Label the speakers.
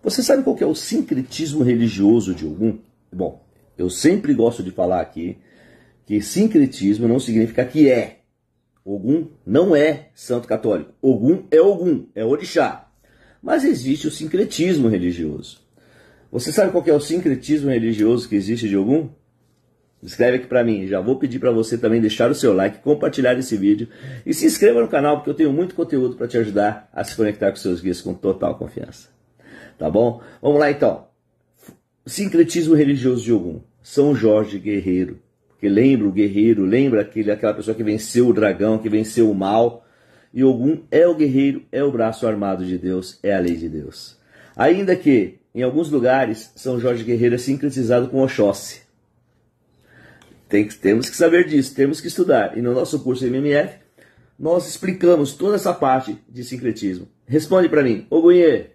Speaker 1: Você sabe qual que é o sincretismo religioso de Ogum? Bom, eu sempre gosto de falar aqui que sincretismo não significa que é. Ogum não é santo católico. Ogum, é orixá. Mas existe o sincretismo religioso. Você sabe qual que é o sincretismo religioso que existe de Ogum? Escreve aqui pra mim. Já vou pedir pra você também deixar o seu like, compartilhar esse vídeo e se inscreva no canal, porque eu tenho muito conteúdo para te ajudar a se conectar com seus guias com total confiança. Tá bom? Vamos lá então. Sincretismo religioso de Ogum. São Jorge guerreiro. Porque lembra o guerreiro, lembra aquela pessoa que venceu o dragão, que venceu o mal. E Ogum é o guerreiro, é o braço armado de Deus, é a lei de Deus. Ainda que, em alguns lugares, São Jorge guerreiro é sincretizado com Oxóssi. Temos que saber disso, temos que estudar. E no nosso curso MMF, nós explicamos toda essa parte de sincretismo. Responde para mim, Ogunhê.